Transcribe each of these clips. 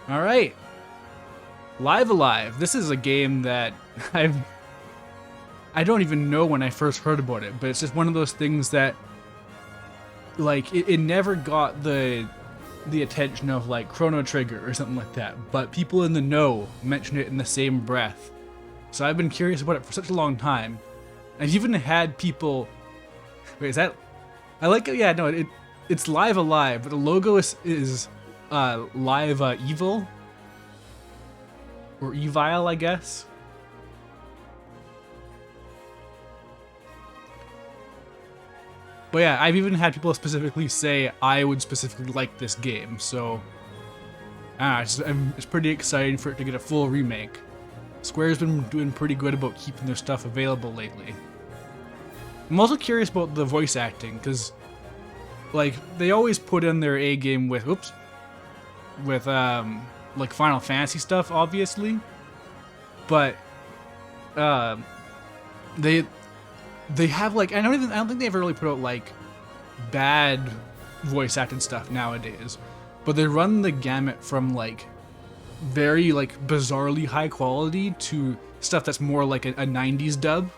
All right, Live Alive. This is a game that I've I don't even know when I first heard about it, but it's just one of those things that like it never got the attention of like Chrono Trigger or something like that, but people in the know mention it in the same breath. So I've been curious about it for such a long time. I've even had people. Wait, is that? I like it. Yeah, no, it's Live Alive, but the logo is Live Evil or Evil, I guess. But yeah, I've even had people specifically say I would specifically like this game, so it's pretty exciting for it to get a full remake. Square's been doing pretty good about keeping their stuff available lately. I'm also curious about the voice acting, because like they always put in their A game with like Final Fantasy stuff, obviously, but they they have like I don't think they ever really put out like bad voice acting stuff nowadays, but they run the gamut from like very like bizarrely high quality to stuff that's more like a 90s dub.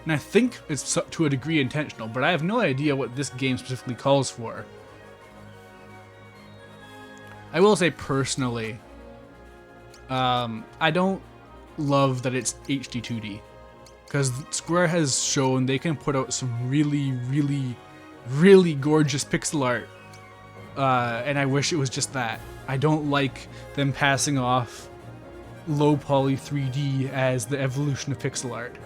And I think it's to a degree intentional, but I have no idea what this game specifically calls for. I will say personally, I don't love that it's HD 2D, because Square has shown they can put out some really, really, really gorgeous pixel art, and I wish it was just that. I don't like them passing off low poly 3D as the evolution of pixel art.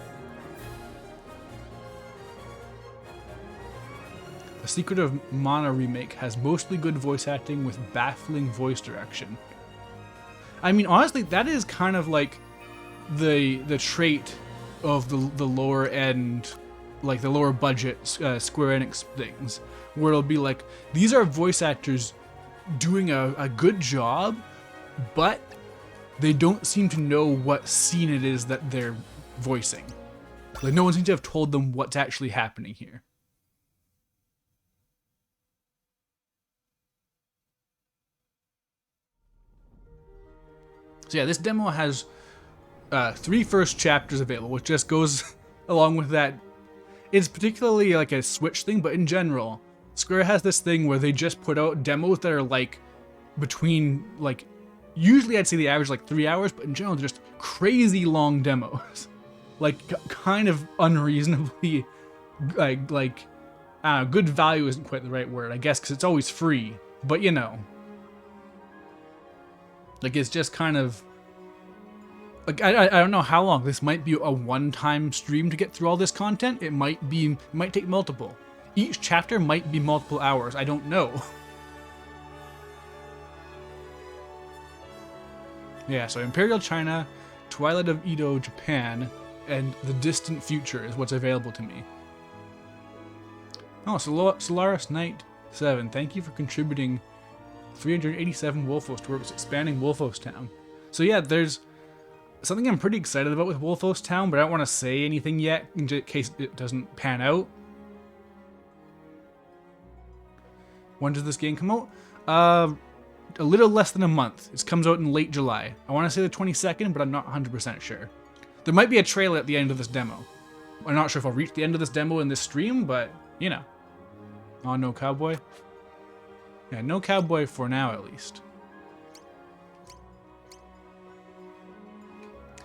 The Secret of Mana remake has mostly good voice acting with baffling voice direction. I mean, honestly, that is kind of like the trait of the lower end, like the lower budget Square Enix things, where it'll be like, these are voice actors doing a good job, but they don't seem to know what scene it is that they're voicing. Like, no one seems to have told them what's actually happening here. So yeah, this demo has 3 first chapters available, which just goes along with that. It's particularly like a Switch thing, but in general, Square has this thing where they just put out demos that are like between like, usually I'd say the average like 3 hours, but in general they're just crazy long demos. Like kind of unreasonably like I don't know, good value isn't quite the right word, I guess, because it's always free, but you know. Like it's just kind of like I don't know how long. This might be a one-time stream to get through all this content. It might take multiple. Each chapter might be multiple hours. I don't know. Yeah, so Imperial China, Twilight of Edo, Japan, and The Distant Future is what's available to me. Oh, Solaris Knight 7, thank you for contributing 387 Wolfos towards expanding Wolfos Town. So yeah, there's something I'm pretty excited about with Wolfos Town, but I don't want to say anything yet in case it doesn't pan out. When does this game come out? A little less than a month. It comes out in late July. I want to say the 22nd, but I'm not 100% sure. There might be a trailer at the end of this demo. I'm not sure if I'll reach the end of this demo in this stream, but you know. Oh, no cowboy? Yeah, no cowboy for now, at least.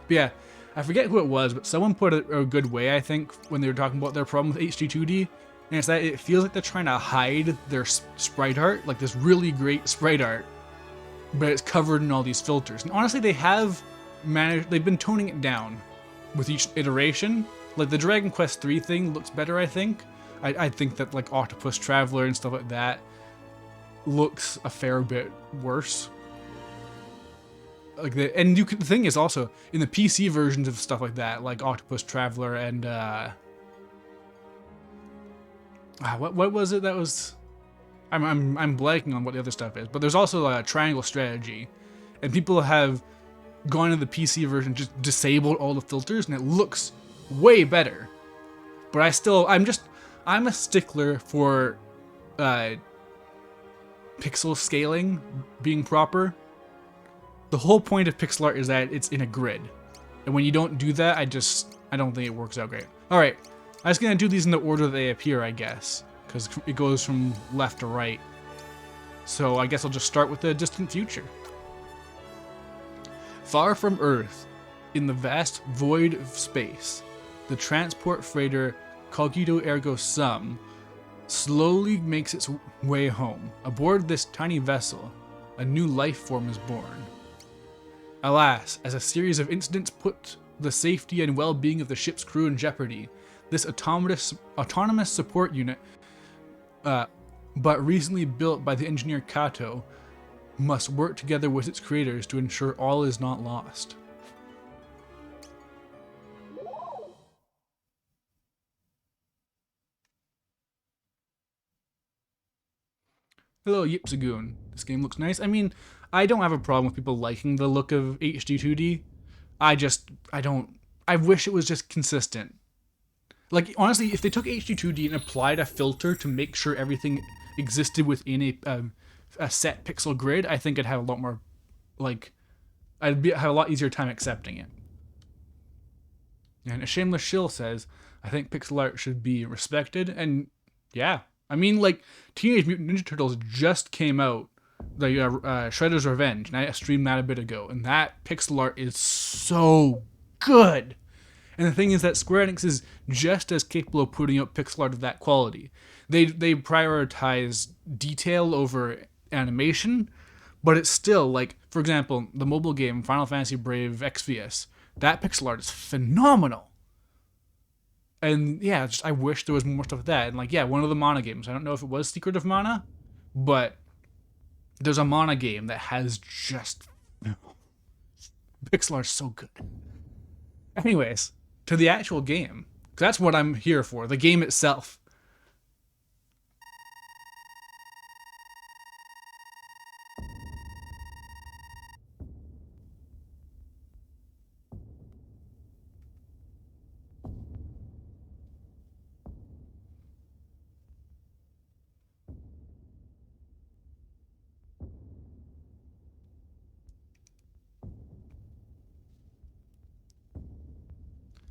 But yeah, I forget who it was, but someone put it a good way, I think, when they were talking about their problem with HD 2D. And it's that it feels like they're trying to hide their sprite art, like this really great sprite art, but it's covered in all these filters. And honestly, they've been toning it down with each iteration. Like the Dragon Quest 3 thing looks better, I think. I think that like Octopus Traveler and stuff like that looks a fair bit worse. Like the thing is also in the PC versions of stuff like that, like Octopus Traveler and what was it that was? I'm blanking on what the other stuff is, but there's also a Triangle Strategy, and people have gone to the PC version, just disabled all the filters, and it looks way better. But I'm a stickler for pixel scaling being proper. The whole point of pixel art is that it's in a grid. And when you don't do that, I don't think it works out great. All right, I'm just gonna do these in the order they appear, I guess, because it goes from left to right. So I guess I'll just start with the distant future. Far from Earth, in the vast void of space, the transport freighter Cogito Ergo Sum slowly makes its way home. Aboard this tiny vessel, a new life form is born. Alas, as a series of incidents put the safety and well-being of the ship's crew in jeopardy, this autonomous support unit, but recently built by the engineer Kato, must work together with its creators to ensure all is not lost. Hello, Yipsagoon. This game looks nice. I mean, I don't have a problem with people liking the look of HD 2D. I wish it was just consistent. Like, honestly, if they took HD 2D and applied a filter to make sure everything existed within a set pixel grid, I think I'd have a lot more, like, have a lot easier time accepting it. And a Shameless Shill says, I think pixel art should be respected, and yeah. I mean, like, Teenage Mutant Ninja Turtles just came out, the Shredder's Revenge, and I streamed that a bit ago, and that pixel art is so good. And the thing is that Square Enix is just as capable of putting out pixel art of that quality. They prioritize detail over animation, but it's still, like, for example, the mobile game Final Fantasy Brave Exvius, that pixel art is phenomenal. And yeah, I wish there was more stuff like that. And like, yeah, one of the Mana games, I don't know if it was Secret of Mana, but there's a Mana game that has just pixel art so good. Anyways, to the actual game. That's what I'm here for, the game itself.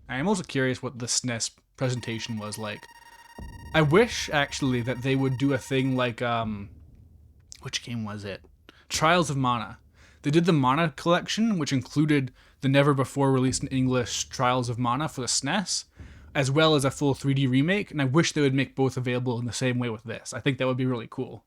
I am also curious what the SNES presentation was like. I wish, actually, that they would do a thing like, which game was it? Trials of Mana. They did the Mana collection, which included the never before released in English Trials of Mana for the SNES, as well as a full 3D remake, and I wish they would make both available in the same way with this. I think that would be really cool.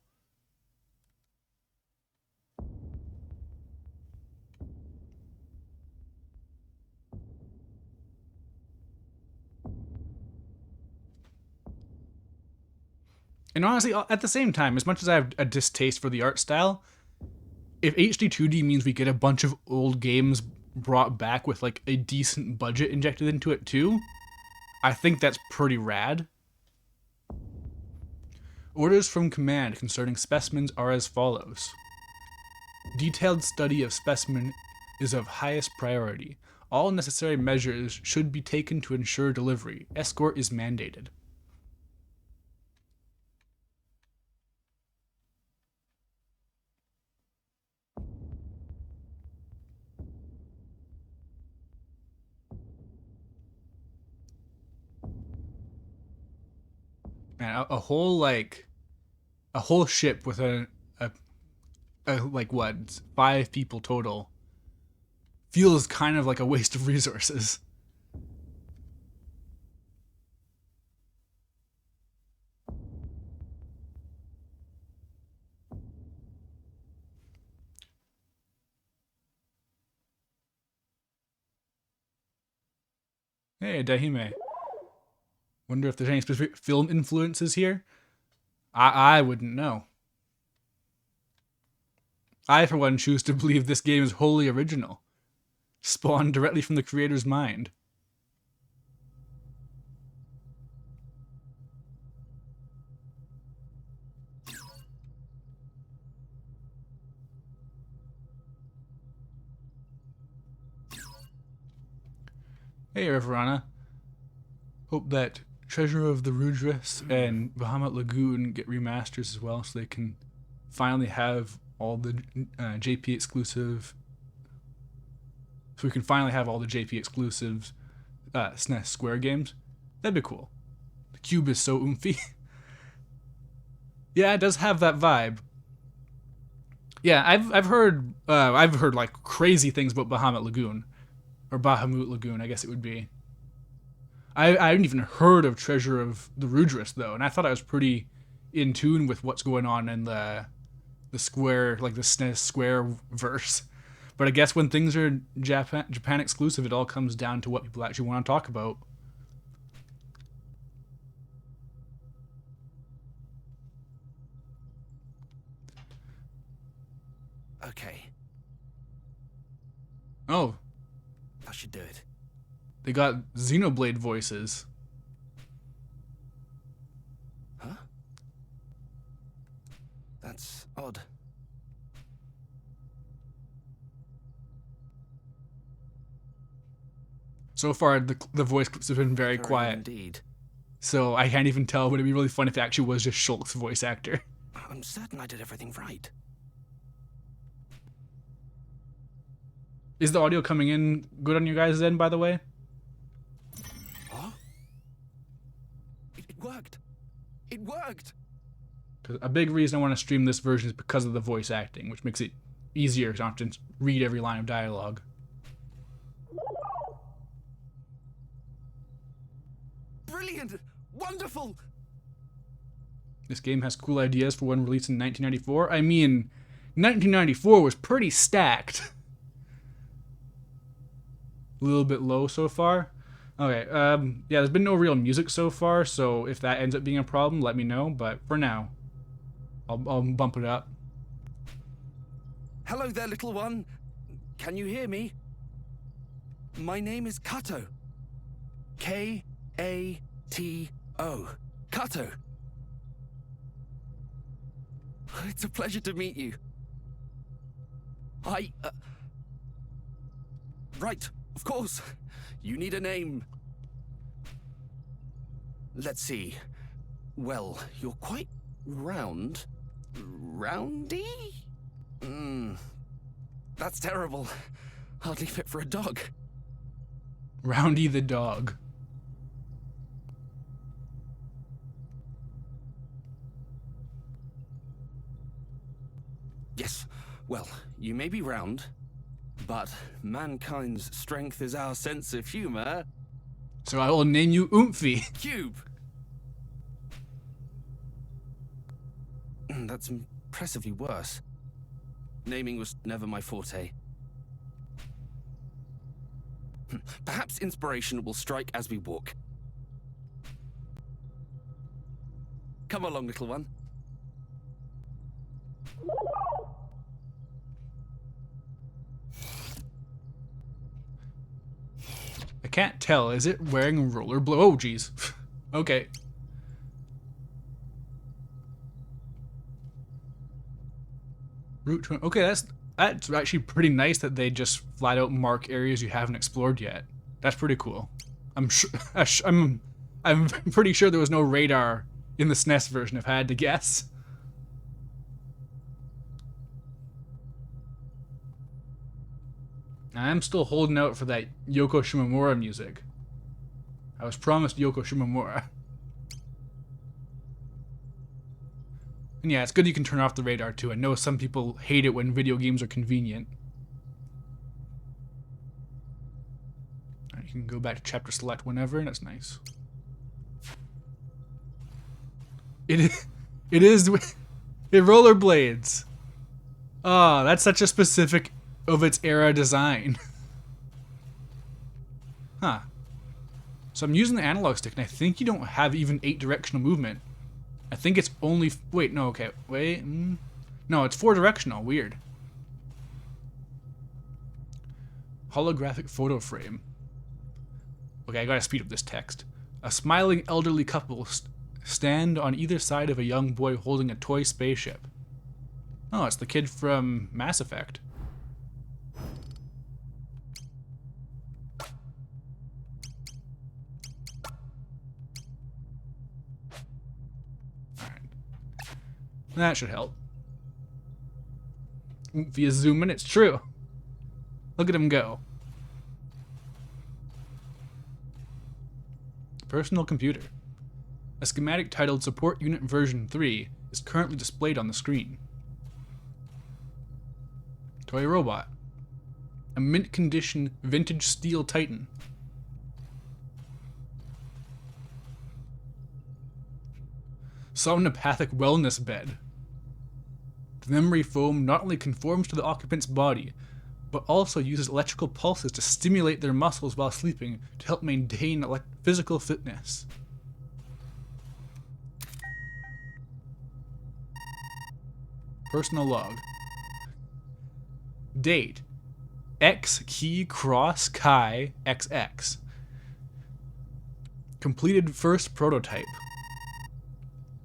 And honestly, at the same time, as much as I have a distaste for the art style, if HD 2D means we get a bunch of old games brought back with like a decent budget injected into it too, I think that's pretty rad. Orders from command concerning specimens are as follows. Detailed study of specimen is of highest priority. All necessary measures should be taken to ensure delivery. Escort is mandated. Man, a whole ship with a like what, 5 people total feels kind of like a waste of resources. Hey, Dahime. Wonder if there's any specific film influences here? I wouldn't know. I, for one, choose to believe this game is wholly original, spawned directly from the creator's mind. Hey, Reverana. Hope that Treasure of the Rudras and Bahamut Lagoon get remasters as well, so they can finally have all the JP exclusive so we can finally have all the JP exclusives SNES Square games. That'd be cool. The cube is so oomphy. Yeah, it does have that vibe. Yeah, I've heard like crazy things about Bahamut Lagoon, or Bahamut Lagoon, I guess it would be. I hadn't even heard of Treasure of the Rudras though, and I thought I was pretty in tune with what's going on in the Square, like the SNES Square verse. But I guess when things are Japan exclusive, it all comes down to what people actually want to talk about. Okay. Oh, That should do it. they got Xenoblade voices. Huh? That's odd. So far, the voice clips have been very quiet, Indeed. so I can't even tell, but it'd be really fun if it actually was just Shulk's voice actor. I'm certain I did everything right. Is the audio coming in good on your guys' end, by the way? Huh? It worked. It worked. 'Cause a big reason I want to stream this version is because of the voice acting, which makes it easier to not have to read every line of dialogue. Brilliant. Wonderful. This game has cool ideas for one released in 1994. I mean, 1994 was pretty stacked. A little bit low so far. Okay, yeah, there's been no real music so far, so if that ends up being a problem, let me know. But for now, I'll bump it up. Hello there, little one. Can you hear me? My name is Kato. Kato. Kato. It's a pleasure to meet you. Right, of course. You need a name. Let's see. Well, you're quite round. Roundy? That's terrible. Hardly fit for a dog. Roundy the dog. Yes, well, you may be round, but mankind's strength is our sense of humor. So I will name you Oomphy. Cube! That's impressively worse. Naming was never my forte. Perhaps inspiration will strike as we walk. Come along, little one. I can't tell. Is it wearing rollerblade? Oh, jeez. Okay. Route 20. Okay, that's actually pretty nice that they just flat out mark areas you haven't explored yet. That's pretty cool. I'm sure. I'm pretty sure there was no radar in the SNES version, if I had to guess. I'm still holding out for that Yoko Shimomura music. I was promised Yoko Shimomura. And yeah, it's good you can turn off the radar too. I know some people hate it when video games are convenient. Alright, you can go back to chapter select whenever, and that's nice. It is it rollerblades. Oh, that's such a specific of its era design. Huh. So I'm using the analog stick, and I think you don't have even 8 directional movement. I think it's only... Wait, no, okay. Wait. No, it's 4 directional. Weird. Holographic photo frame. Okay, I gotta speed up this text. A smiling elderly couple stand on either side of a young boy holding a toy spaceship. Oh, it's the kid from Mass Effect. That should help. Via zoom in, it's true. Look at him go. Personal computer. A schematic titled Support Unit Version 3 is currently displayed on the screen. Toy robot. A mint condition vintage steel titan. Somnopathic wellness bed. The memory foam not only conforms to the occupant's body, but also uses electrical pulses to stimulate their muscles while sleeping to help maintain physical fitness. Personal log. Date. X key cross chi XX. Completed first prototype.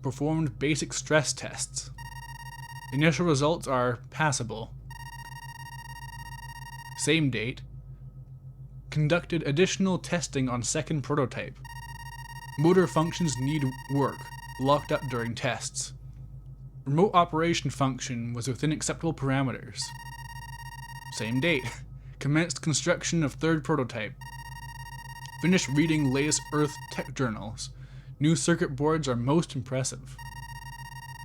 Performed basic stress tests. Initial results are passable. Same date. Conducted additional testing on second prototype. Motor functions need work. Locked up during tests. Remote operation function was within acceptable parameters. Same date. Commenced construction of third prototype. Finished reading latest Earth tech journals. New circuit boards are most impressive.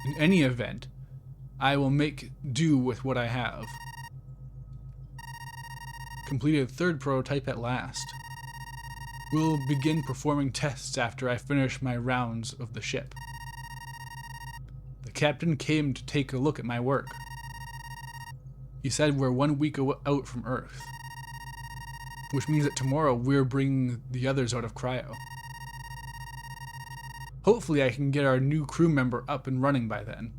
In any event, I will make do with what I have. Completed third prototype at last. Will begin performing tests after I finish my rounds of the ship. The captain came to take a look at my work. He said we're 1 week out from Earth, which means that tomorrow we're bringing the others out of cryo. Hopefully I can get our new crew member up and running by then.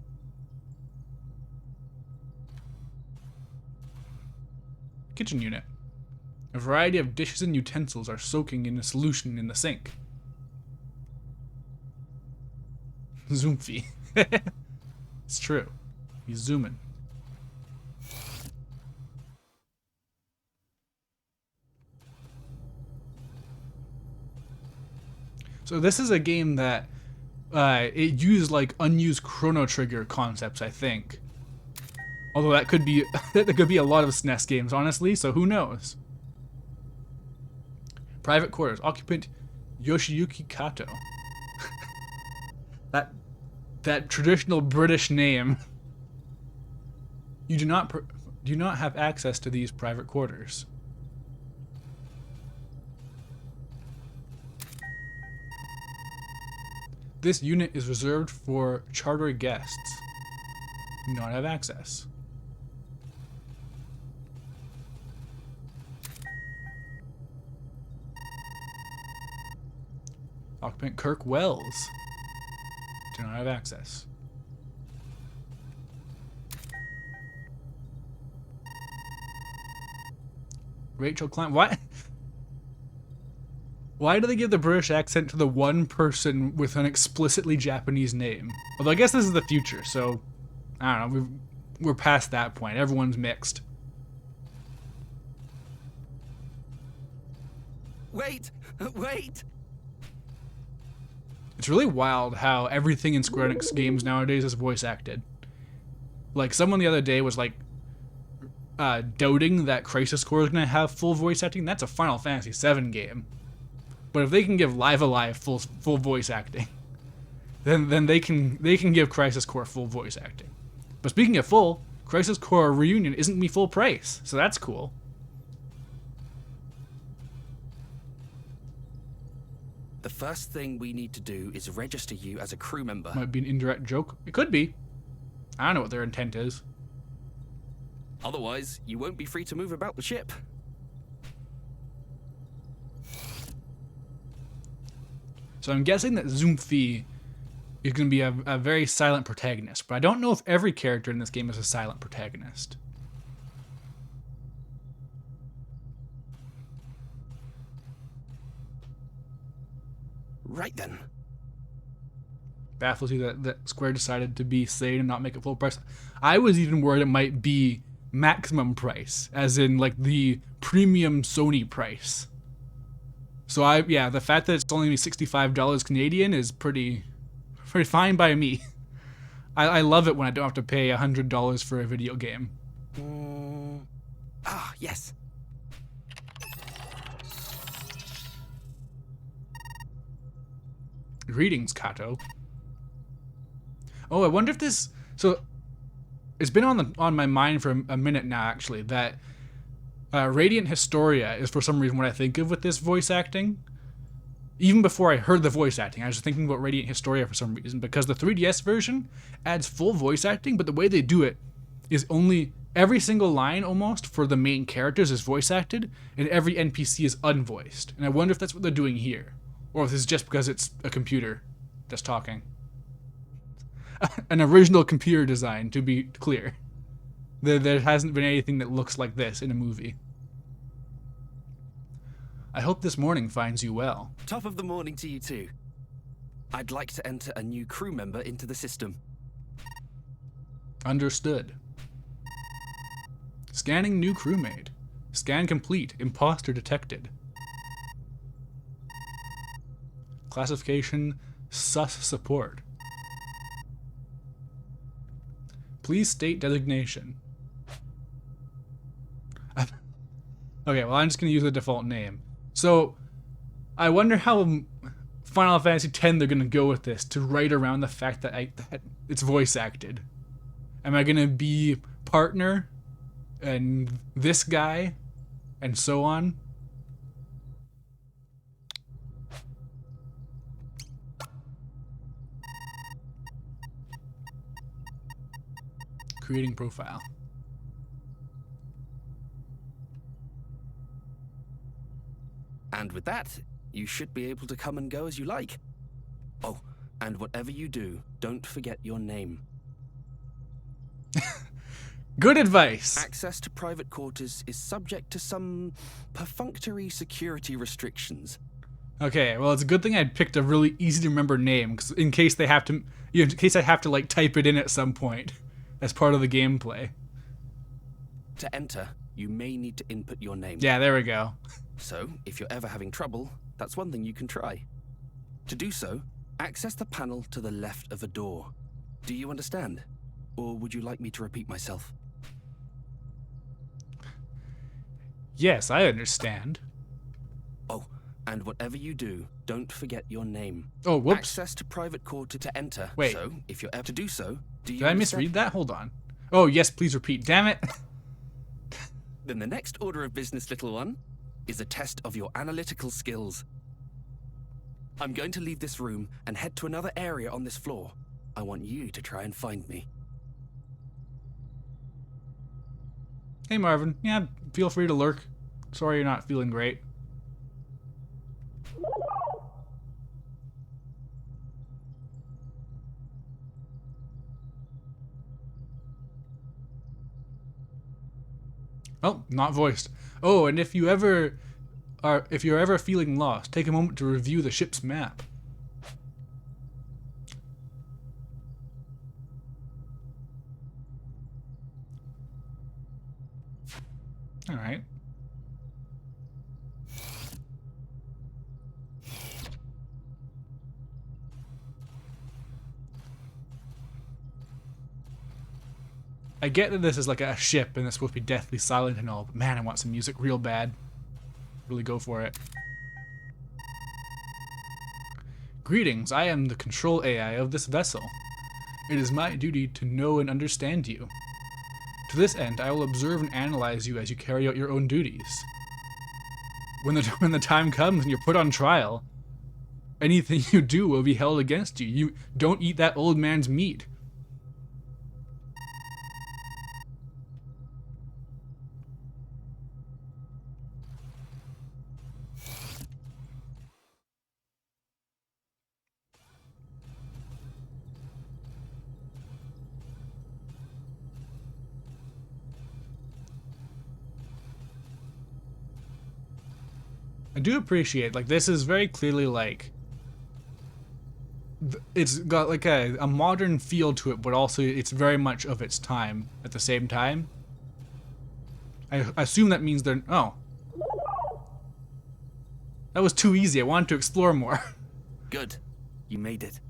Kitchen unit. A variety of dishes and utensils are soaking in a solution in the sink. Zoomfy. It's true. He's zooming. So this is a game that it used like unused Chrono Trigger concepts, I think. Although that could be that could be a lot of SNES games, honestly. So who knows? Private quarters. Occupant Yoshiyuki Kato. that traditional British name. You do not have access to these private quarters. This unit is reserved for charter guests. Do not have access. Occupant Kirk Wells. Do not have access. Rachel Klein. Why? Why do they give the British accent to the one person with an explicitly Japanese name? Although I guess this is the future, so I don't know. We're past that point. Everyone's mixed. Wait! Wait! It's really wild how everything in Square Enix games nowadays is voice acted. Like, someone the other day was like doubting that Crisis Core is going to have full voice acting. That's a Final Fantasy VII game. But if they can give Live Alive full voice acting, then they can give Crisis Core full voice acting. But speaking of full, Crisis Core Reunion isn't me full price, so that's cool. The first thing we need to do is register you as a crew member. Might be an indirect joke. It could be. I don't know what their intent is. Otherwise, you won't be free to move about the ship. So I'm guessing that Zoomfy is going to be a very silent protagonist, but I don't know if every character in this game is a silent protagonist. Right then. Baffles you that Square decided to be sane and not make it full price. I was even worried it might be maximum price, as in like the premium Sony price. So the fact that it's only $65 Canadian is pretty fine by me. I love it when I don't have to pay $100 for a video game. Yes. Greetings, Kato. Oh, I wonder if this... So, it's been on my mind for a minute now, actually, that Radiant Historia is for some reason what I think of with this voice acting. Even before I heard the voice acting, I was thinking about Radiant Historia for some reason, because the 3DS version adds full voice acting, but the way they do it is only every single line almost for the main characters is voice acted, and every NPC is unvoiced. And I wonder if that's what they're doing here, or if this is just because it's a computer that's talking. An original computer design, to be clear. There hasn't been anything that looks like this in a movie. I hope this morning finds you well. Top of the morning to you too. I'd like to enter a new crew member into the system. Understood. Scanning new crewmate. Scan complete. Imposter detected. Classification: sus support. Please state designation. Okay, well, I'm just going to use the default name. So, I wonder how Final Fantasy X they're going to go with this to write around the fact that it's voice acted. Am I going to be partner and this guy and so on? Creating profile. And with that, you should be able to come and go as you like. Oh, and whatever you do, don't forget your name. Good advice. Access to private quarters is subject to some perfunctory security restrictions. Okay, well, it's a good thing I picked a really easy to remember name, because in case they have to, in case I have to like type it in at some point as part of the gameplay. To enter, you may need to input your name. Yeah, there we go. So, if you're ever having trouble, that's one thing you can try. To do so, access the panel to the left of a door. Do you understand? Or would you like me to repeat myself? Yes, I understand. Oh, and whatever you do, don't forget your name. Oh, whoops. Access to private quarter to enter. Wait. So, if you're ever to do so, do you Did I understand? misread that? Hold on. Oh, yes, please repeat. Damn it. Then the next order of business, little one, is a test of your analytical skills. I'm going to leave this room and head to another area on this floor. I want you to try and find me. Hey, Marvin. Yeah, feel free to lurk. Sorry you're not feeling great. Oh, not voiced. Oh, and if you're ever feeling lost, take a moment to review the ship's map. All right. I get that this is like a ship and it's supposed to be deathly silent and all, but man, I want some music real bad. Really go for it. Greetings, I am the control AI of this vessel. It is my duty to know and understand you. To this end, I will observe and analyze you as you carry out your own duties. When the time comes and you're put on trial, anything you do will be held against you. You don't eat that old man's meat. I do appreciate, like, this is very clearly, like, it's got, like, a modern feel to it, but also it's very much of its time at the same time. I assume that means they're... Oh. That was too easy. I wanted to explore more. Good. You made it.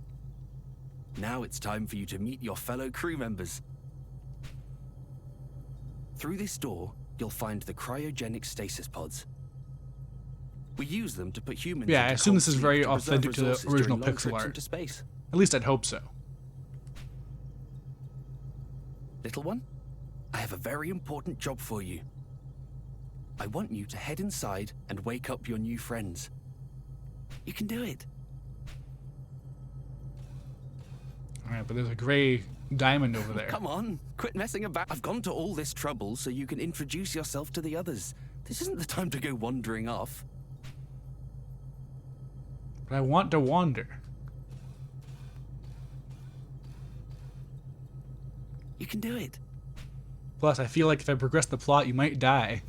Now it's time for you to meet your fellow crew members. Through this door, you'll find the cryogenic stasis pods. We use them to put humans. Yeah, I into assume cold this is sleep very to preserve authentic to the resources original during long pixel trips art. into space. At least I'd hope so. Little one, I have a very important job for you. I want you to head inside and wake up your new friends. You can do it. Alright, but there's a gray diamond over there. Come on, quit messing about. I've gone to all this trouble so you can introduce yourself to the others. This isn't the time to go wandering off. But I want to wander. You can do it. Plus, I feel like if I progress the plot, you might die.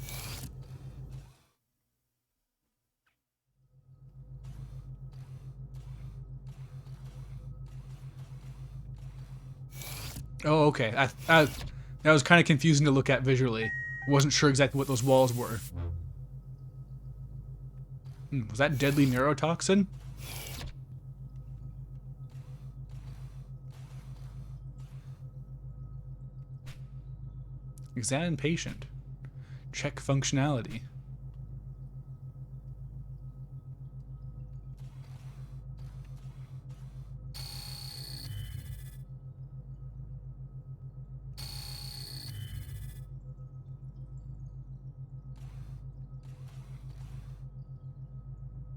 Oh, okay. That was kind of confusing to look at visually. Wasn't sure exactly what those walls were. Was that deadly neurotoxin? Examine patient. Check functionality.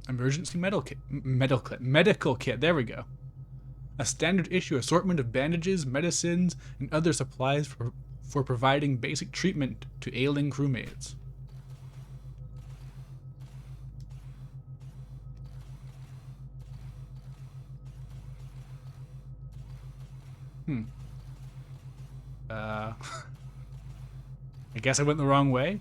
Emergency medical kit. There we go. A standard issue assortment of bandages, medicines, and other supplies for providing basic treatment to ailing crewmates. I guess I went the wrong way.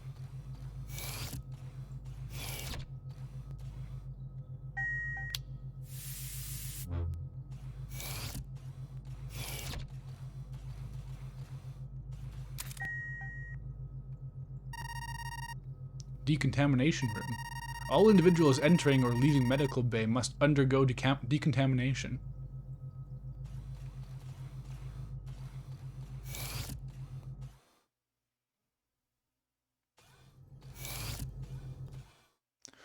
Decontamination room. All individuals entering or leaving medical bay must undergo decontamination.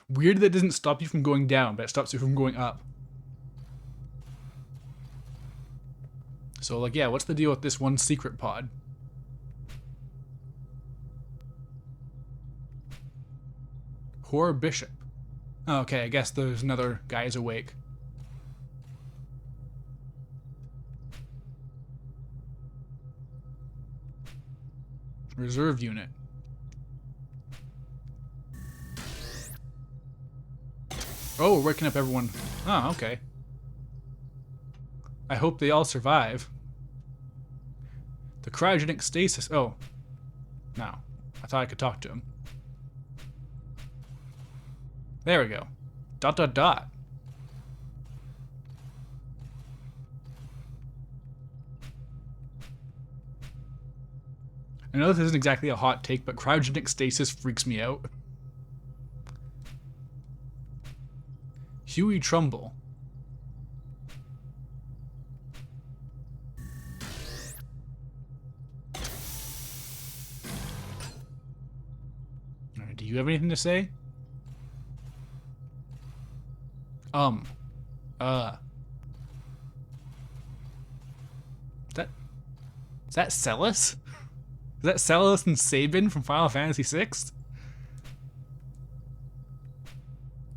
Weird that it doesn't stop you from going down, but it stops you from going up. So, like, yeah, what's the deal with this one secret pod? Horror Bishop. Oh, okay, I guess there's another guy's awake. Reserve unit. Oh, we're waking up everyone. Oh, okay. I hope they all survive. The cryogenic stasis. Oh. No. I thought I could talk to him. There we go. ... I know this isn't exactly a hot take, but cryogenic stasis freaks me out. Huey Trumbull. Alright, do you have anything to say? Is that Celis? Is that Celis and Sabin from Final Fantasy VI?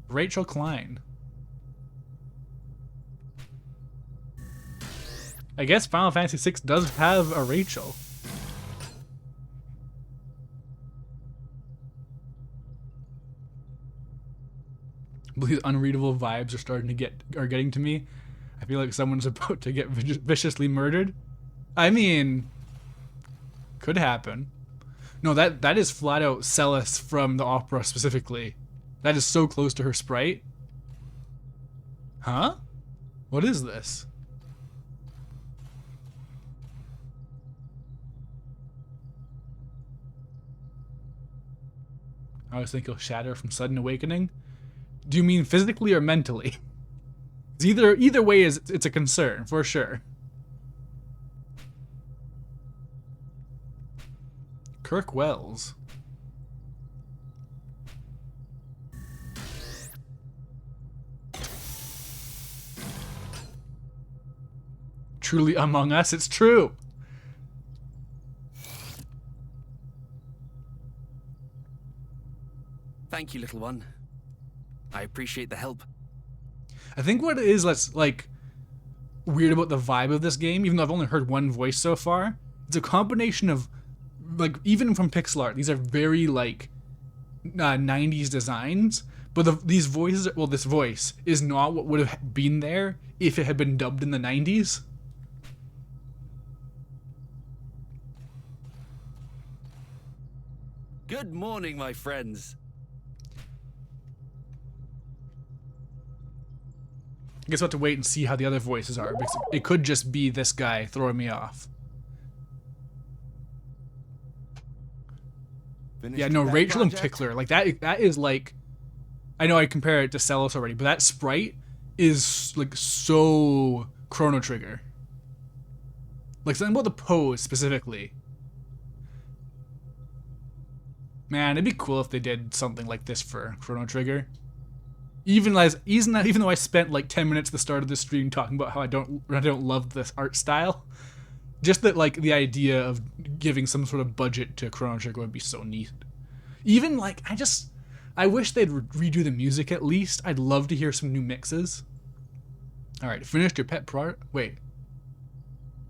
Rachel Klein. I guess Final Fantasy VI does have a Rachel. These unreadable vibes are getting to me. I feel like someone's about to get viciously murdered. I mean, could happen. No, that is flat out Celis from the opera specifically. That is so close to her sprite. Huh? What is this? I always think he'll shatter from sudden awakening. Do you mean physically or mentally? Either way it's a concern for sure. Kirk Wells. truly among us. It's true. Thank you, little one. I appreciate the help. I think what it is that's like weird about the vibe of this game, even though I've only heard one voice so far, it's a combination of, like, even from pixel art, these are very like 90s designs, but these voices, well, this voice is not what would have been there if it had been dubbed in the 90s. Good morning, my friends. I guess we'll have to wait and see how the other voices are, because it could just be this guy throwing me off. Yeah, no, Rachel and Tickler, like that is like, I know I compare it to Celos already, but that sprite is like so Chrono Trigger. Like something about the pose specifically. Man, it'd be cool if they did something like this for Chrono Trigger. Even though I spent like 10 minutes at the start of this stream talking about how I don't love this art style, just that like the idea of giving some sort of budget to Chrono Trigger would be so neat. Even like I wish they'd redo the music at least. I'd love to hear some new mixes. All right, finished your pet project. Wait,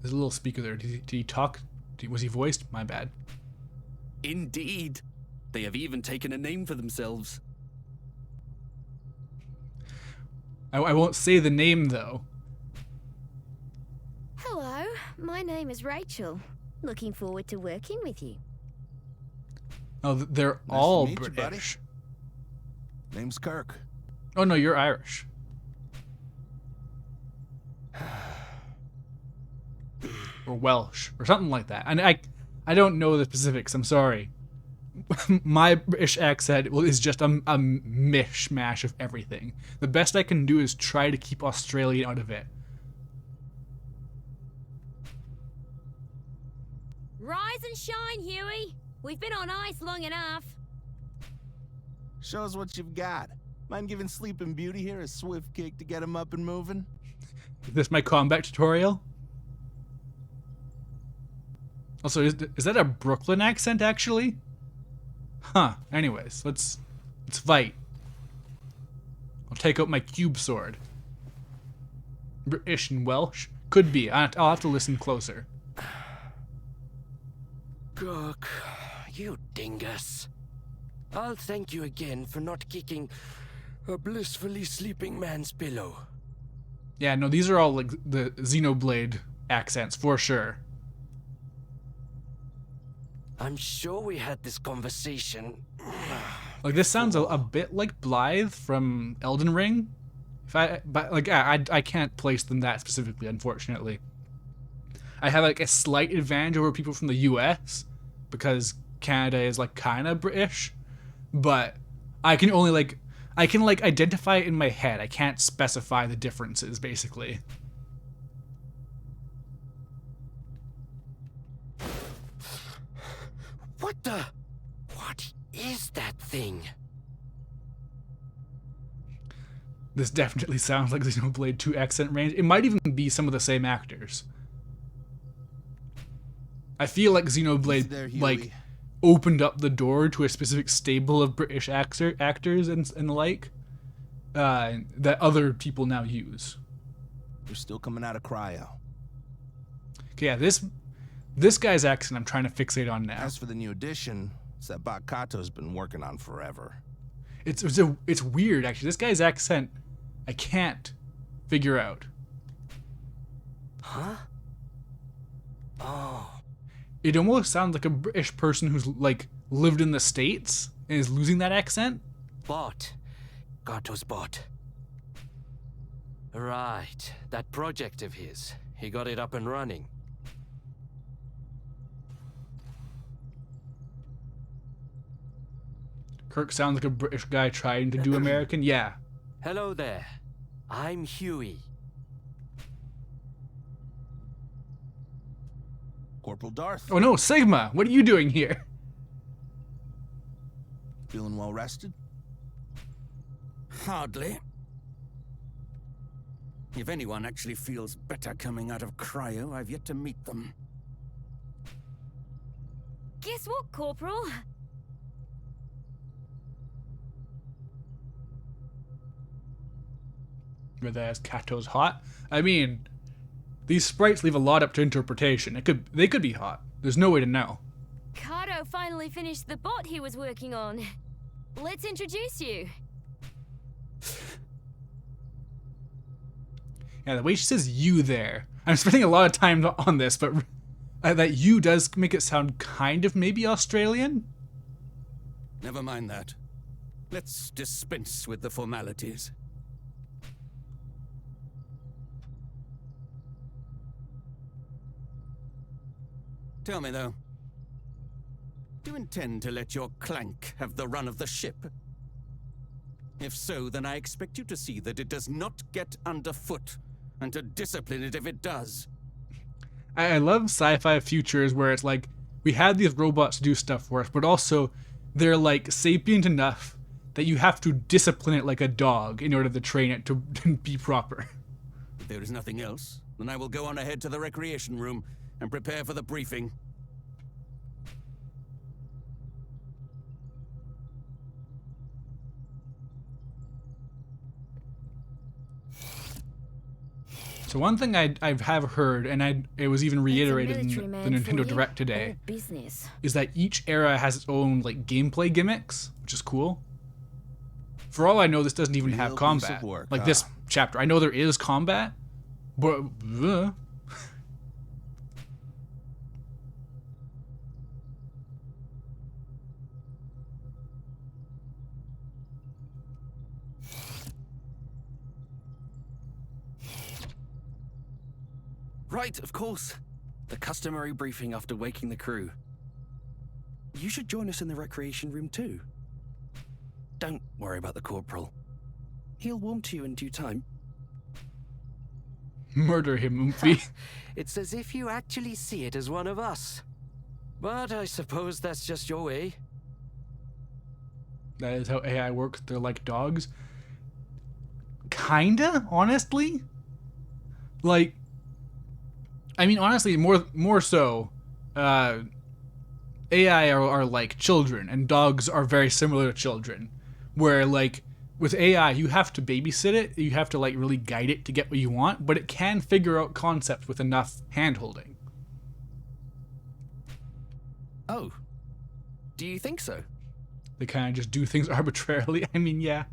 there's a little speaker there. Did he talk? Was he voiced? My bad. Indeed, they have even taken a name for themselves. I won't say the name though. Hello, my name is Rachel. Looking forward to working with you. Oh, they're Nice all to meet you, buddy. British. Name's Kirk. Oh no, you're Irish. Or Welsh, or something like that. And I don't know the specifics, I'm sorry. My British accent is just a mishmash of everything. The best I can do is try to keep Australian out of it. Rise and shine, Huey. We've been on ice long enough. Show us what you've got. Mind giving Sleeping Beauty here a swift kick to get him up and moving? Is this my combat tutorial? Also, is that a Brooklyn accent actually? Huh. Anyways, let's fight. I'll take out my cube sword. British and Welsh? Could be. I'll have to listen closer. Cook, you dingus. I'll thank you again for not kicking a blissfully sleeping man's pillow. Yeah, no, these are all like the Xenoblade accents for sure. I'm sure we had this conversation. Like this sounds a bit like Blythe from Elden Ring. But like I can't place them that specifically, unfortunately. I have like a slight advantage over people from the US because Canada is like kind of British, but I can identify it in my head. I can't specify the differences basically. What is that thing? This definitely sounds like Xenoblade 2 accent range. It might even be some of the same actors. I feel like Xenoblade like opened up the door to a specific stable of British actors and the like that other people now use. You're still coming out of cryo. Okay, yeah, this guy's accent I'm trying to fixate on now. As for the new edition, it's that Bot Kato's been working on forever. It's weird actually. This guy's accent I can't figure out. Huh? Oh. It almost sounds like a British person who's like lived in the States and is losing that accent. Bot. Kato's bot. Right. That project of his. He got it up and running. Kirk sounds like a British guy trying to do American. Yeah. Hello there. I'm Huey. Corporal Darth, Oh no, Sigma! What are you doing here? feeling well rested? Hardly. If anyone actually feels better coming out of cryo, I've yet to meet them. Guess what, Corporal? Whether as Kato's hot. I mean, these sprites leave a lot up to interpretation. They could be hot. There's no way to know. Kato finally finished the bot he was working on. Let's introduce you. Yeah, the way she says "you" there. I'm spending a lot of time on this, but that "you" does make it sound kind of maybe Australian. Never mind that. Let's dispense with the formalities. Tell me, though, do you intend to let your clank have the run of the ship? If so, then I expect you to see that it does not get underfoot, and to discipline it if it does. I love sci-fi futures where it's like, we had these robots do stuff for us, but also they're like sapient enough that you have to discipline it like a dog in order to train it to be proper. If there is nothing else, then I will go on ahead to the recreation room and prepare for the briefing. So one thing I have heard, and it was even reiterated in the Nintendo Direct today, is that each era has its own like gameplay gimmicks, which is cool. For all I know, this doesn't even have combat. Like this chapter, I know there is combat, but Right, of course. The customary briefing after waking the crew. You should join us in the recreation room too. Don't worry about the Corporal. He'll warm to you in due time. murder him, Oomphy. It's as if you actually see it as one of us. But I suppose that's just your way. That is how AI works. They're like dogs. Kinda, honestly. Like, I mean, honestly, more so, AI are like children, and dogs are very similar to children. Where, like, with AI, you have to babysit it, you have to, like, really guide it to get what you want, but it can figure out concepts with enough hand-holding. Oh. Do you think so? They kind of just do things arbitrarily. I mean, yeah.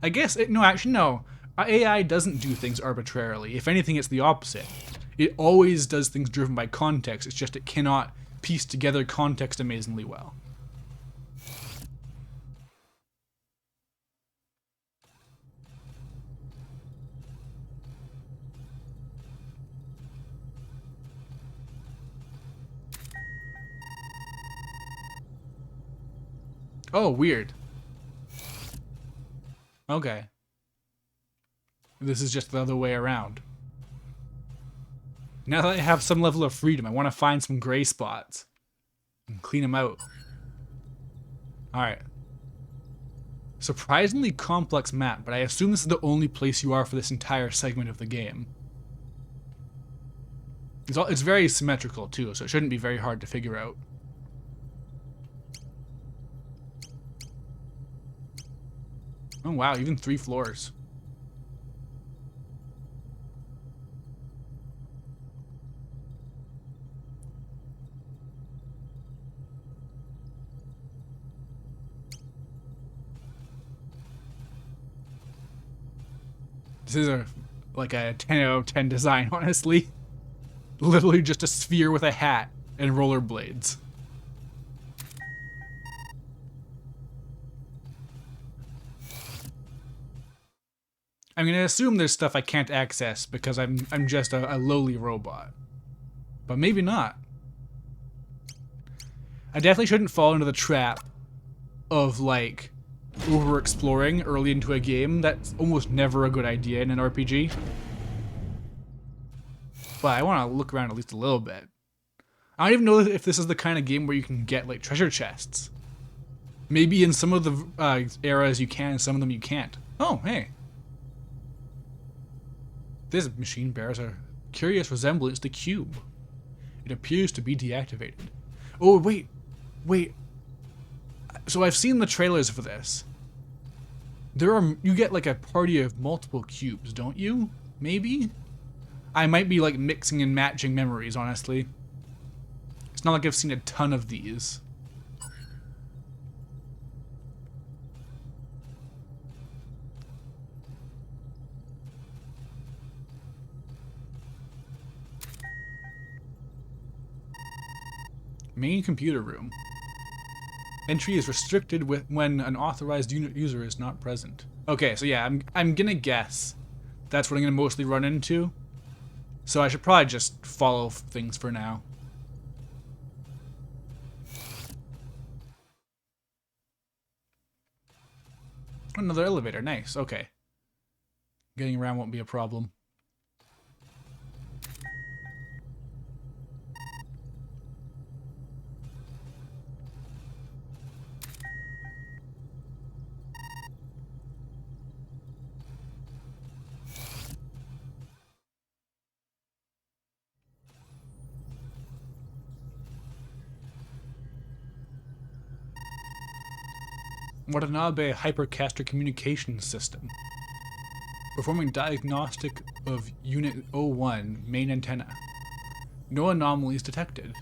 I guess, no, actually, no. AI doesn't do things arbitrarily. If anything, it's the opposite. It always does things driven by context. It's just it cannot piece together context amazingly well. Oh, weird. Okay. This is just the other way around. Now that I have some level of freedom, I want to find some gray spots and clean them out. Alright. Surprisingly complex map, but I assume this is the only place you are for this entire segment of the game. It's very symmetrical too, so it shouldn't be very hard to figure out. Oh wow, even 3 floors. This is like a 10 out of 10 design, honestly. Literally just a sphere with a hat and rollerblades. I'm gonna assume there's stuff I can't access because I'm just a lowly robot. But maybe not. I definitely shouldn't fall into the trap of like over-exploring early into a game. That's almost never a good idea in an RPG. But I want to look around at least a little bit. I don't even know if this is the kind of game where you can get like treasure chests. Maybe in some of the eras you can, some of them you can't. Oh, hey. This machine bears a curious resemblance to Cube. It appears to be deactivated. Oh, wait. So I've seen the trailers for this. You get like a party of multiple cubes, don't you? Maybe? I might be like mixing and matching memories, honestly. It's not like I've seen a ton of these. Main computer room. Entry is restricted when an authorized user is not present. Okay, so yeah, I'm gonna guess that's what I'm gonna mostly run into. So I should probably just follow things for now. Another elevator, nice, okay. Getting around won't be a problem. Watanabe Hypercaster Communications System. Performing diagnostic of Unit 01 main antenna. No anomalies detected.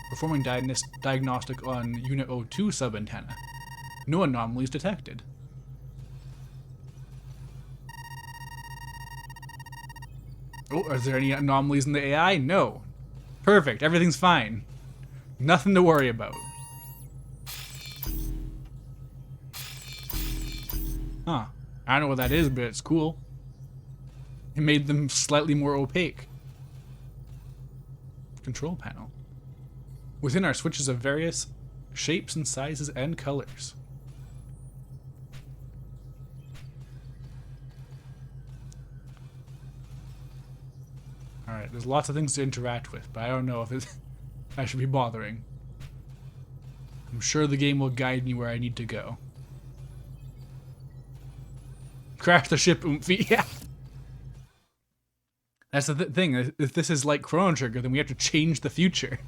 Performing diagnostic on Unit 02 sub-antenna. No anomalies detected. Oh, are there any anomalies in the AI? No. Perfect, everything's fine. Nothing to worry about. Huh. I don't know what that is, but it's cool. It made them slightly more opaque. Control panel. Within are switches of various shapes and sizes and colors. Alright, there's lots of things to interact with, but I don't know if I should be bothering. I'm sure the game will guide me where I need to go. Crash the ship, Oomphy. Yeah. That's the thing. If this is like Chrono Trigger, then we have to change the future.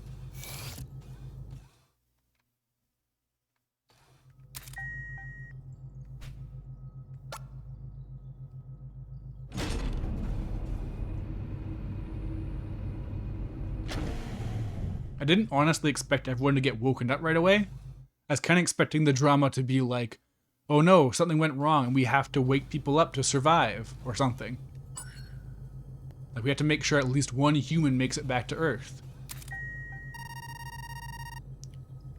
I didn't honestly expect everyone to get woken up right away. I was kind of expecting the drama to be like, oh no, something went wrong and we have to wake people up to survive, or something. Like we have to make sure at least one human makes it back to Earth.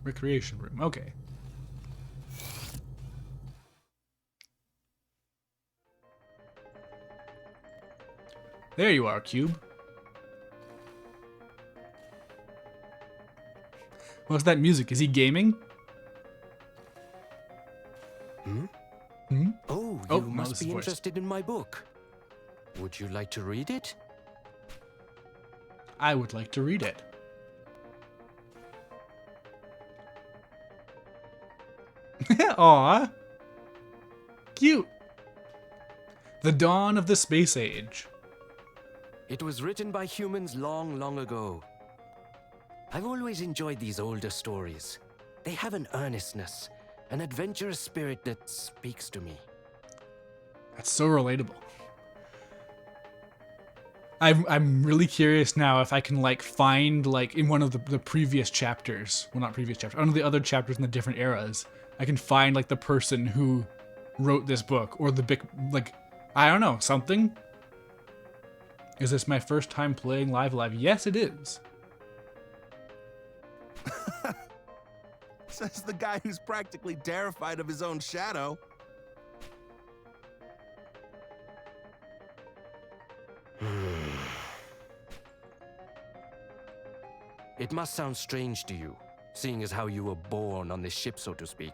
Recreation room, okay. There you are, Cube. What's that music? Is he gaming? Oh, Oh, you no, must this is be voiced. interested in my book. Would you like to read it? I would like to read it. Aww. Cute. The Dawn of the Space Age. It was written by humans long, long ago. I've always enjoyed these older stories. They have an earnestness, an adventurous spirit that speaks to me. That's so relatable. I'm really curious now if I can like find like in one of the previous chapters, well not previous chapters, one of the other chapters in the different eras, I can find like the person who wrote this book or the big, like, I don't know, something? Is this my first time playing Live Live? Yes, it is. Says the guy who's practically terrified of his own shadow. It must sound strange to you, seeing as how you were born on this ship, so to speak.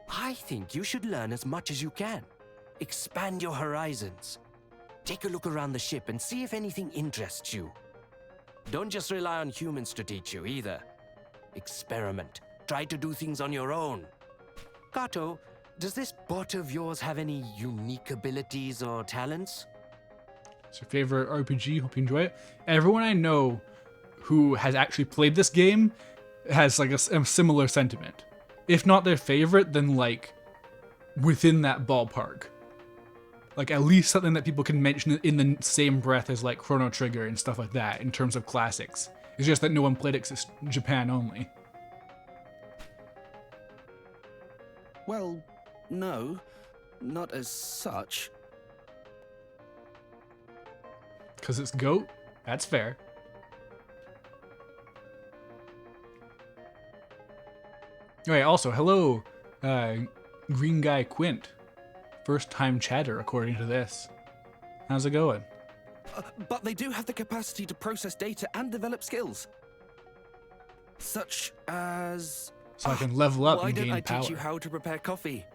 I think you should learn as much as you can. Expand your horizons. Take a look around the ship and see if anything interests you. Don't just rely on humans to teach you either. Experiment. Try to do things on your own. Kato, does this bot of yours have any unique abilities or talents? It's your favorite RPG. Hope you enjoy it. Everyone I know who has actually played this game has like a similar sentiment. If not their favorite, then like within that ballpark. Like at least something that people can mention in the same breath as like Chrono Trigger and stuff like that in terms of classics. It's just that no one played it 'cause it's Japan only. Well, no, not as such. 'Cause it's GOAT? That's fair. Alright, also, hello, Green Guy Quint. First time chatter, according to this. How's it going? But they do have the capacity to process data and develop skills. Such as... So I can level up why and don't gain I power. teach you how to prepare coffee?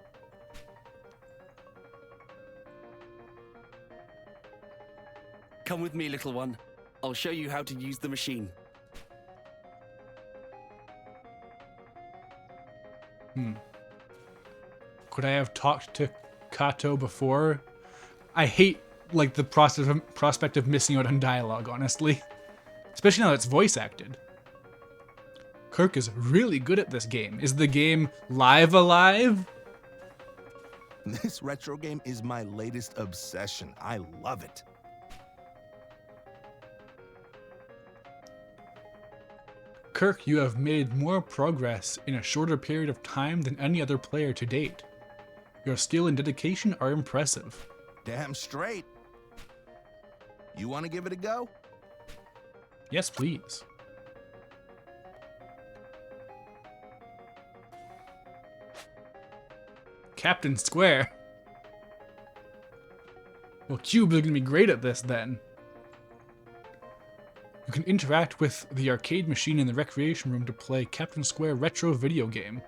Come with me, little one. I'll show you how to use the machine. Could I have talked to Kato before? I hate like the prospect of missing out on dialogue, honestly. Especially now that it's voice acted. Kirk is really good at this game. Is the game alive? This retro game is my latest obsession. I love it. Kirk, you have made more progress in a shorter period of time than any other player to date. Your skill and dedication are impressive. Damn straight. You want to give it a go? Yes, please. Captain Square. Well, Cube is going to be great at this then. You can interact with the arcade machine in the recreation room to play Captain Square retro video game.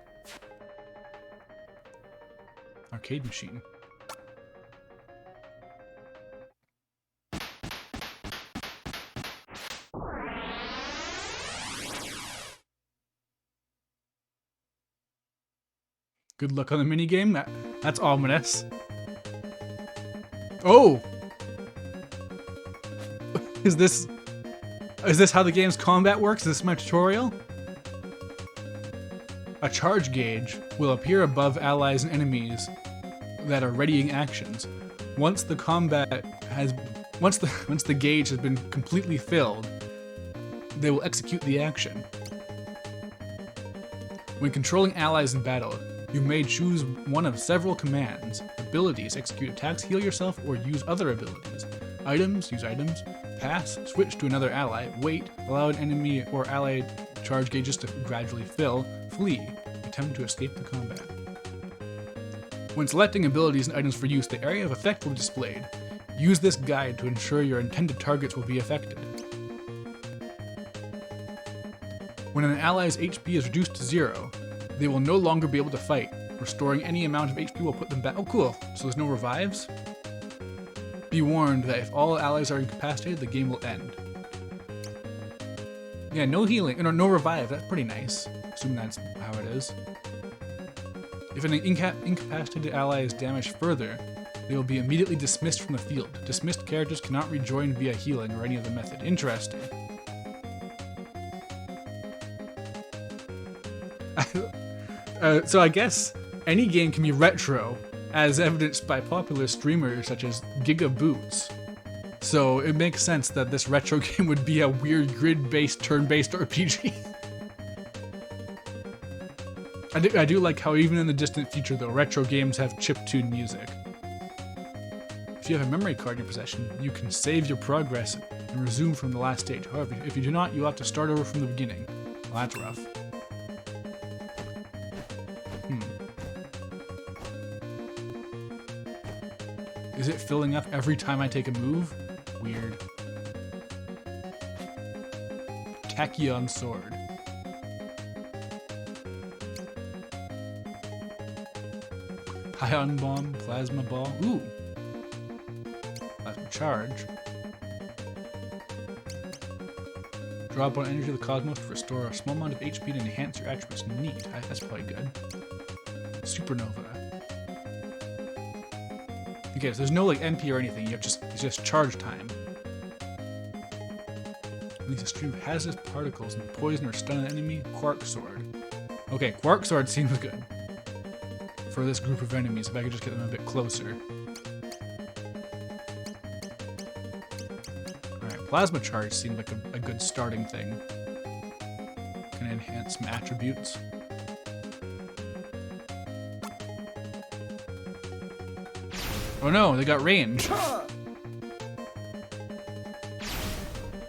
Arcade machine. Good luck on the minigame. That's ominous. Oh! Is this how the game's combat works? Is this my tutorial? A charge gauge will appear above allies and enemies that are readying actions. Once the gauge has been completely filled, they will execute the action. When controlling allies in battle, you may choose one of several commands. Abilities: execute attacks, heal yourself, or use other abilities. Items: use items. Pass: switch to another ally. Wait: allow an enemy or ally charge gauges to gradually fill. Flee: attempt to escape the combat. When selecting abilities and items for use, the area of effect will be displayed. Use this guide to ensure your intended targets will be affected. When an ally's HP is reduced to 0, they will no longer be able to fight. Restoring any amount of HP will put them back. Oh, cool. So there's no revives? Be warned that if all allies are incapacitated, the game will end. Yeah, no healing, or no revive. That's pretty nice. Assume that's how it is. If an incapacitated ally is damaged further, they will be immediately dismissed from the field. Dismissed characters cannot rejoin via healing or any other method. Interesting. So I guess any game can be retro, as evidenced by popular streamers such as Giga Boots. So it makes sense that this retro game would be a weird grid-based, turn-based RPG. I do like how even in the distant future, though, retro games have chiptune music. If you have a memory card in your possession, you can save your progress and resume from the last stage. However, if you do not, you'll have to start over from the beginning. Well, that's rough. Is it filling up every time I take a move? Weird. Tachyon sword. Ion bomb, plasma ball. Ooh. Plasma charge. Draw upon energy of the cosmos to restore a small amount of HP and enhance your attributes. Neat. That's probably good. Supernova. Okay, so there's no like MP or anything. It's just charge time. Release a stream of hazardous particles and poison or stun an enemy. Quark sword. Okay, Quark sword seems good for this group of enemies. If I could just get them a bit closer. All right, plasma charge seemed like a good starting thing. Can enhance some attributes. Oh no, they got range.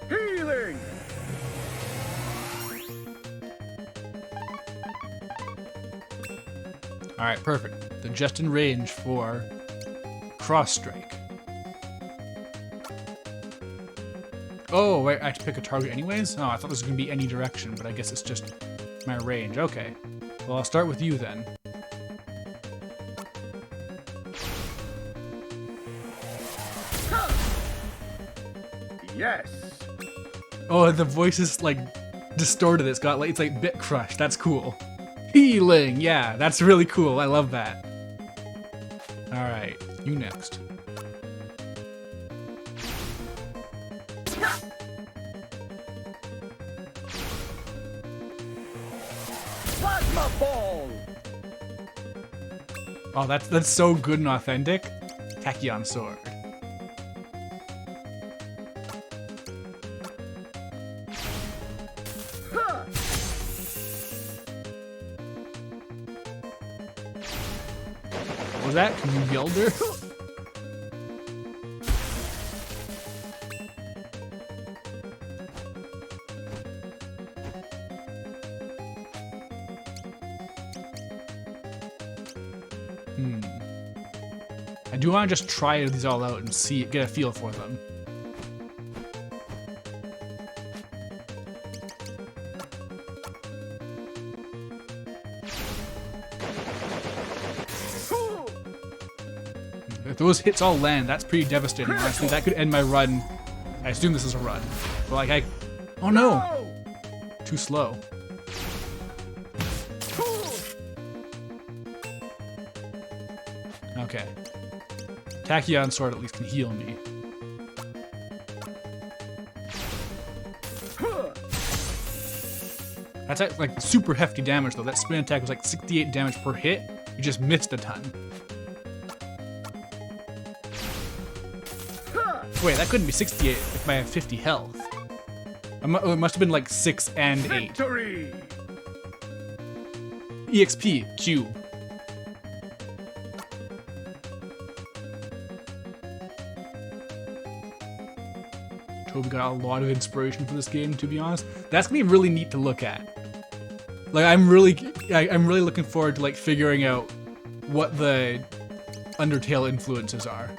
Healing! Alright, perfect. They're just in range for cross strike. Oh, wait, I have to pick a target anyways? Oh, I thought this was going to be any direction, but I guess it's just my range. Okay. Well, I'll start with you then. Yes! Oh, the voice is like distorted. It's got like, it's like bit crushed. That's cool. Healing! Yeah, that's really cool. I love that. Alright, you next. Plasma ball! Oh, that's so good and authentic. Tachyon sword. Huh. What was that? Can you yell her? I do want to just try these all out and see, get a feel for them. If those hits all land, that's pretty devastating. Honestly, that could end my run. I assume this is a run. But like oh no! Too slow. Okay. Tachyon sword at least can heal me. That's like super hefty damage though. That spin attack was like 68 damage per hit. You just missed a ton. Wait, that couldn't be 68 if I have 50 health. It must have been like 6 and 8. Victory! EXP, Q. Toby got a lot of inspiration for this game, to be honest. That's gonna be really neat to look at. Like, I'm really looking forward to like figuring out what the Undertale influences are.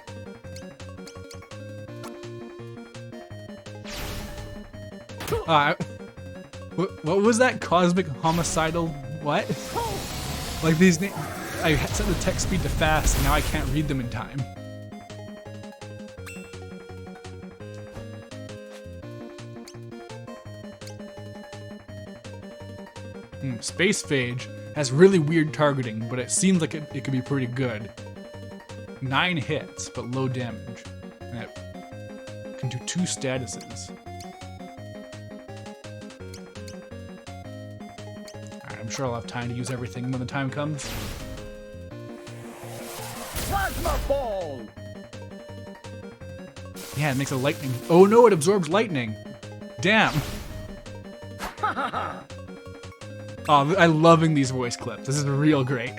What was that? Cosmic homicidal what? Like these names, I set the text speed to fast, and now I can't read them in time. Space Phage has really weird targeting, but it seems like it could be pretty good. 9 hits, but low damage. And it can do 2 statuses. Alright, I'm sure I'll have time to use everything when the time comes. Plasma ball! Yeah, it makes a lightning. Oh no, it absorbs lightning. Damn. Oh, I'm loving these voice clips. This is real great.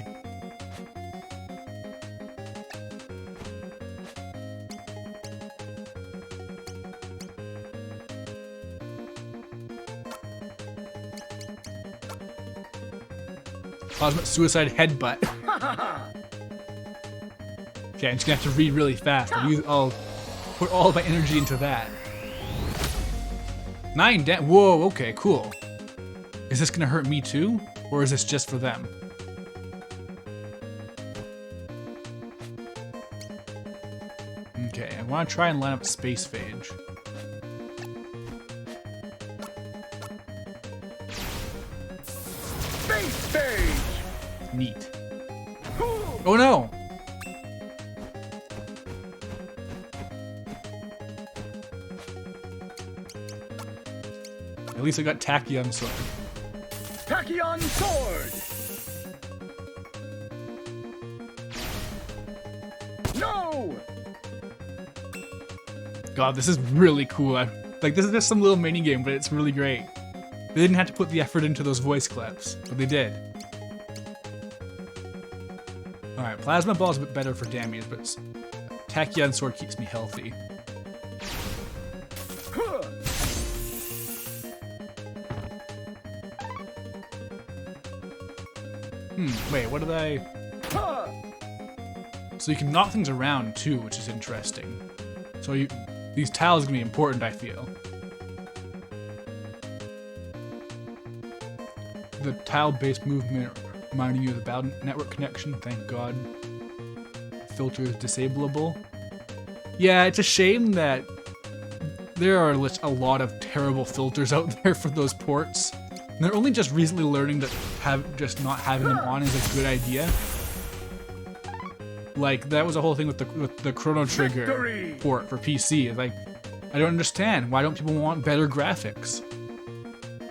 Cosmic Suicide Headbutt. Okay, I'm just gonna have to read really fast. I'll put all of my energy into that. 9 damage. Whoa, okay, cool. Is this gonna hurt me too? Or is this just for them? Okay, I wanna try and line up Space Phage. Space Phage! Neat. Oh no! At least I got Tachyon Sword. Tachyon sword. No. God, this is really cool. Like, this is just some little mini game, but it's really great. They didn't have to put the effort into those voice clips, but they did. Alright, Plasma Ball is a bit better for damage, but Tachyon Sword keeps me healthy. Wait, what did I... So you can knock things around too, which is interesting. So these tiles are going to be important, I feel. The tile-based movement reminding you of the bad network connection, thank God. Filter is disableable. Yeah, it's a shame that there are a lot of terrible filters out there for those ports. And they're only just recently learning that just not having them on is a good idea. Like, that was a whole thing with the Chrono Trigger port for PC. It's like, I don't understand. Why don't people want better graphics?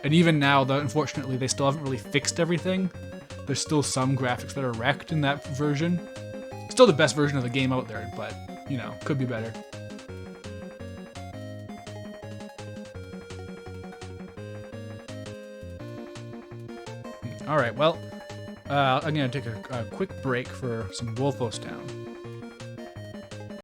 And even now, though, unfortunately, they still haven't really fixed everything. There's still some graphics that are wrecked in that version. Still the best version of the game out there, but, you know, could be better. Alright, well, I'm going to take a quick break for some Wolfos Town.